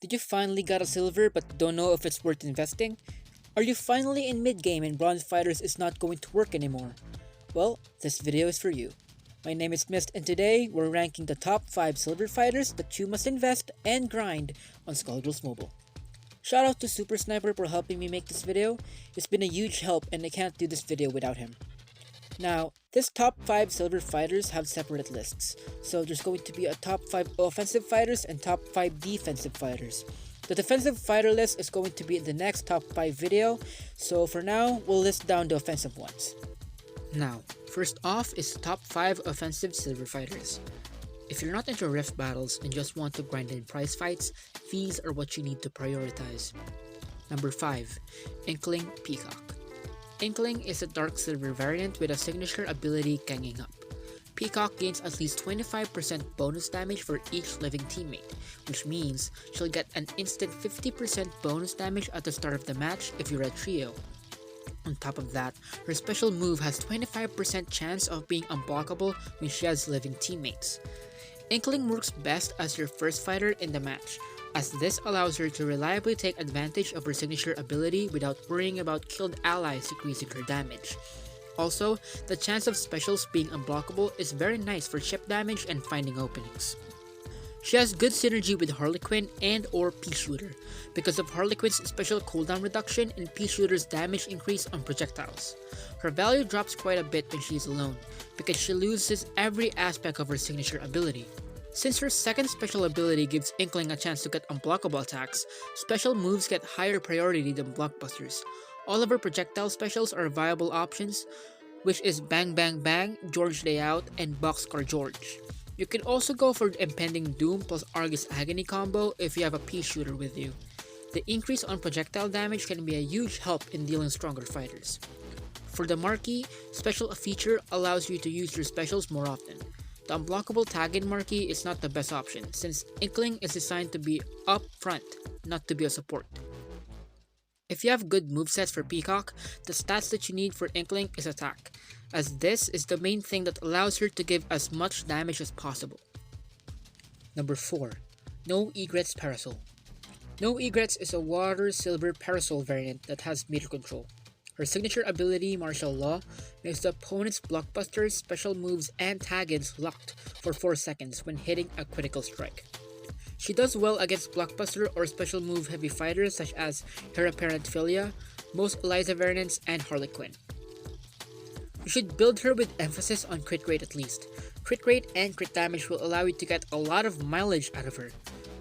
Did you finally got a silver but don't know if it's worth investing? Are you finally in mid-game and bronze fighters is not going to work anymore? Well, this video is for you. My name is Mist and today we're ranking the top 5 silver fighters that you must invest and grind on Skullgirls Mobile. Shout out to Super Sniper for helping me make this video. It's been a huge help and I can't do this video without him. Now, this top 5 silver fighters have separate lists, so there's going to be a top 5 offensive fighters and top 5 defensive fighters. The defensive fighter list is going to be in the next top 5 video, so for now, we'll list down the offensive ones. Now, first off is the top 5 offensive silver fighters. If you're not into rift battles and just want to grind in prize fights, these are what you need to prioritize. Number 5. Inkling Peacock. Inkling is a dark silver variant with a signature ability ganging up. Peacock gains at least 25% bonus damage for each living teammate, which means she'll get an instant 50% bonus damage at the start of the match if you're a trio. On top of that, her special move has 25% chance of being unblockable when she has living teammates. Inkling works best as your first fighter in the match, as this allows her to reliably take advantage of her signature ability without worrying about killed allies decreasing her damage. Also, the chance of specials being unblockable is very nice for chip damage and finding openings. She has good synergy with Harlequin and or Pea-Shooter, because of Harlequin's special cooldown reduction and Pea-Shooter's damage increase on projectiles. Her value drops quite a bit when she is alone, because she loses every aspect of her signature ability. Since her second special ability gives Inkling a chance to get unblockable attacks, special moves get higher priority than blockbusters. All of her projectile specials are viable options, which is Bang Bang Bang, George Layout, and Boxcar George. You can also go for the Impending Doom plus Argus Agony combo if you have a Pea-Shooter with you. The increase on projectile damage can be a huge help in dealing stronger fighters. For the Marquee, special feature allows you to use your specials more often. The unblockable tag-in Marquee is not the best option, since Inkling is designed to be up front, not to be a support. If you have good movesets for Peacock, the stats that you need for Inkling is attack, as this is the main thing that allows her to give as much damage as possible. Number 4. No Egrets Parasol. No Egrets is a water silver parasol variant that has meter control. Her signature ability, Martial Law, makes the opponent's blockbusters, special moves, and tag-ins locked for 4 seconds when hitting a critical strike. She does well against blockbuster or special move heavy fighters such as Her Apparent Philia, most Eliza variants, and Harlequin. You should build her with emphasis on crit rate at least. Crit rate and crit damage will allow you to get a lot of mileage out of her.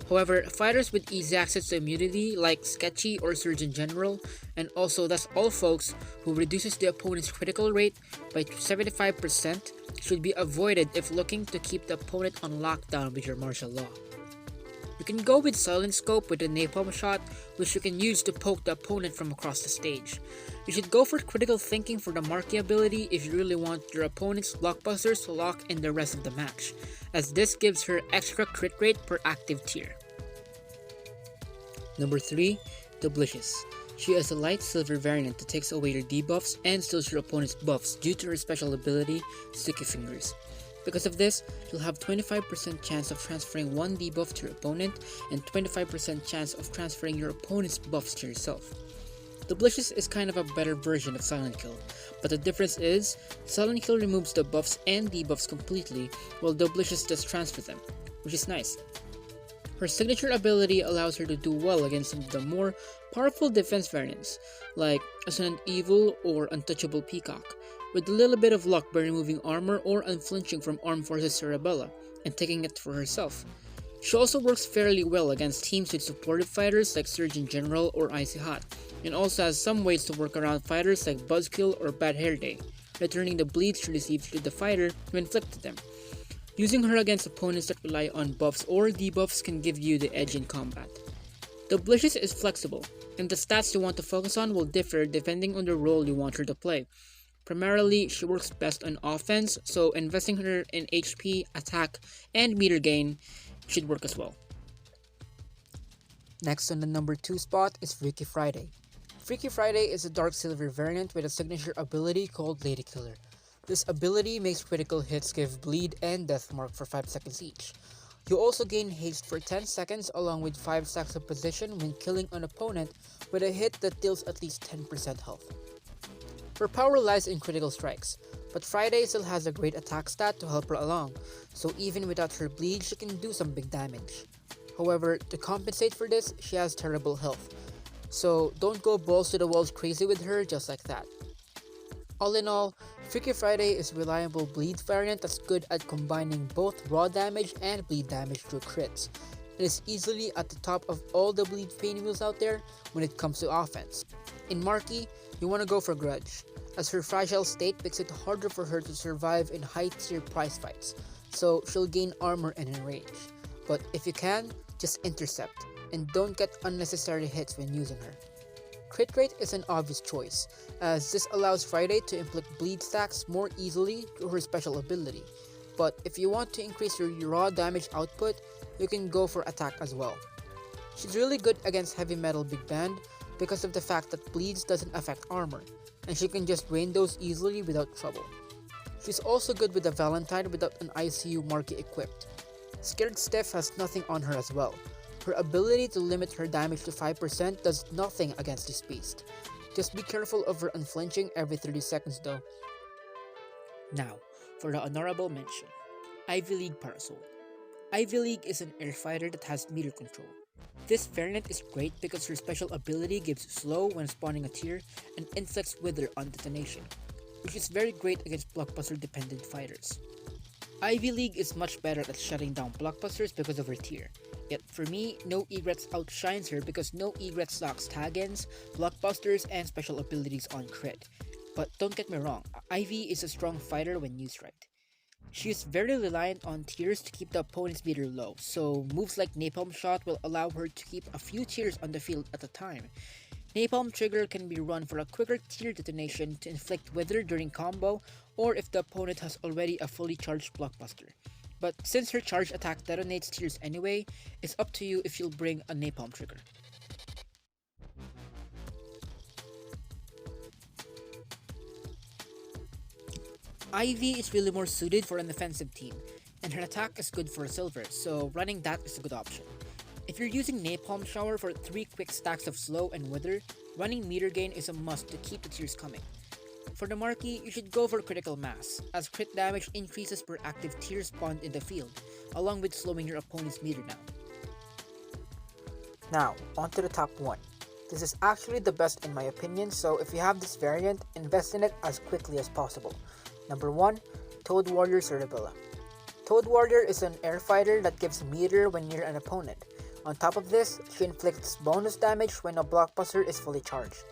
However, fighters with easy access to immunity like Sketchy or Surgeon General, and also That's All Folks, who reduces the opponent's critical rate by 75%, should be avoided if looking to keep the opponent on lockdown with your martial law. You can go with Silent Scope with a Napalm Shot, which you can use to poke the opponent from across the stage. You should go for Critical Thinking for the Marquee ability if you really want your opponent's blockbusters to lock in the rest of the match, as this gives her extra crit rate per active tier. Number 3. Dublicious. She is a light silver variant that takes away your debuffs and steals your opponent's buffs due to her special ability, Sticky Fingers. Because of this, you'll have 25% chance of transferring one debuff to your opponent and 25% chance of transferring your opponent's buffs to yourself. Dublicious is kind of a better version of Silent Kill, but the difference is, Silent Kill removes the buffs and debuffs completely, while Dublicious just transfers them, which is nice. Her signature ability allows her to do well against some of the more powerful defense variants, like Assonant Evil or Untouchable Peacock, with a little bit of luck by removing armor or unflinching from Armed Forces Cerebella, and taking it for herself. She also works fairly well against teams with supportive fighters like Surgeon General or Icy Hot, and also has some ways to work around fighters like Buzzkill or Bad Hair Day, returning the bleeds she receives to the fighter to inflict them. Using her against opponents that rely on buffs or debuffs can give you the edge in combat. Dublicious is flexible, and the stats you want to focus on will differ depending on the role you want her to play. Primarily, she works best on offense, so investing her in HP, attack, and meter gain should work as well. Next on the number 2 spot is Freaky Friday. Freaky Friday is a dark silver variant with a signature ability called Lady Killer. This ability makes critical hits give bleed and death mark for 5 seconds each. You also gain haste for 10 seconds along with 5 stacks of position when killing an opponent with a hit that deals at least 10% health. Her power lies in critical strikes, but Friday still has a great attack stat to help her along, so even without her bleed she can do some big damage. However, to compensate for this, she has terrible health, so don't go balls to the walls crazy with her just like that. All in all, Freaky Friday is a reliable bleed variant that's good at combining both raw damage and bleed damage through crits. It is easily at the top of all the bleed pain wheels out there when it comes to offense. In Marky, you want to go for Grudge, as her fragile state makes it harder for her to survive in high tier prize fights, so she'll gain armor and enrage. But if you can, just intercept, and don't get unnecessary hits when using her. Crit rate is an obvious choice, as this allows Friday to inflict bleed stacks more easily through her special ability, but if you want to increase your raw damage output, you can go for attack as well. She's really good against heavy metal big band because of the fact that bleeds doesn't affect armor, and she can just drain those easily without trouble. She's also good with the Valentine without an ICU Marky equipped. Scared Stiff has nothing on her as well. Her ability to limit her damage to 5% does nothing against this beast. Just be careful of her unflinching every 30 seconds though. Now, for the honorable mention, Ivy League Parasol. Ivy League is an air fighter that has meter control. This variant is great because her special ability gives slow when spawning a tier and inflicts wither on detonation, which is very great against blockbuster dependent fighters. Ivy League is much better at shutting down blockbusters because of her tier. Yet for me, no Egrets outshines her because no Egrets locks tag-ins, blockbusters, and special abilities on crit. But don't get me wrong, Ivy is a strong fighter when used right. She is very reliant on tiers to keep the opponent's meter low, so moves like Napalm Shot will allow her to keep a few tiers on the field at a time. Napalm Trigger can be run for a quicker tier detonation to inflict wither during combo, or if the opponent has already a fully charged blockbuster. But since her charge attack detonates tiers anyway, it's up to you if you'll bring a Napalm Trigger. Ivy is really more suited for an offensive team, and her attack is good for a silver, so running that is a good option. If you're using Napalm Shower for 3 quick stacks of slow and wither, running meter gain is a must to keep the tiers coming. For the Marky, you should go for Critical Mass, as crit damage increases per active tier spawned in the field, along with slowing your opponent's meter down. Now, on to the top 1. This is actually the best in my opinion, so if you have this variant, invest in it as quickly as possible. Number 1, Toad Warrior Cerebella. Toad Warrior is an air fighter that gives meter when near an opponent. On top of this, she inflicts bonus damage when a blockbuster is fully charged.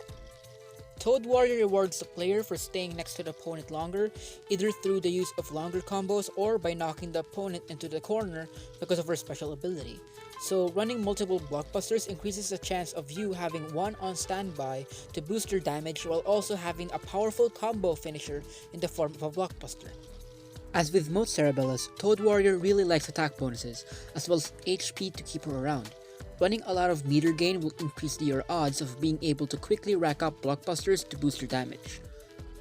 Toad Warrior rewards the player for staying next to the opponent longer, either through the use of longer combos or by knocking the opponent into the corner because of her special ability. So running multiple blockbusters increases the chance of you having one on standby to boost your damage while also having a powerful combo finisher in the form of a blockbuster. As with most Cerebellas, Toad Warrior really likes attack bonuses, as well as HP to keep her around. Running a lot of meter gain will increase your odds of being able to quickly rack up blockbusters to boost your damage.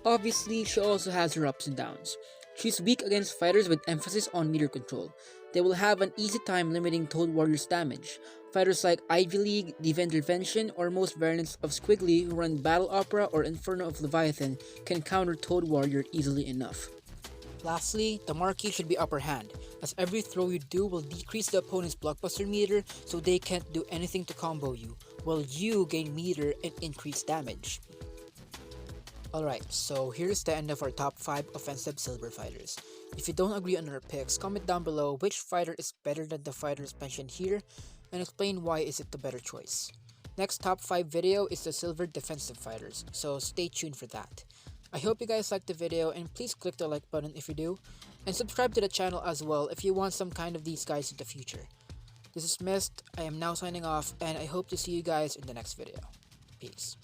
Obviously, she also has her ups and downs. She's weak against fighters with emphasis on meter control. They will have an easy time limiting Toad Warrior's damage. Fighters like Ivy League, Diva Intervention, or most variants of Squiggly who run Battle Opera or Inferno of Leviathan can counter Toad Warrior easily enough. Lastly, the Marky should be upper hand, as every throw you do will decrease the opponent's blockbuster meter so they can't do anything to combo you, while you gain meter and increase damage. Alright, so here's the end of our top 5 offensive silver fighters. If you don't agree on our picks, comment down below which fighter is better than the fighters mentioned here, and explain why is it the better choice. Next top 5 video is the silver defensive fighters, so stay tuned for that. I hope you guys liked the video, and please click the like button if you do, and subscribe to the channel as well if you want some kind of these guys in the future. This is Mist, I am now signing off, and I hope to see you guys in the next video. Peace.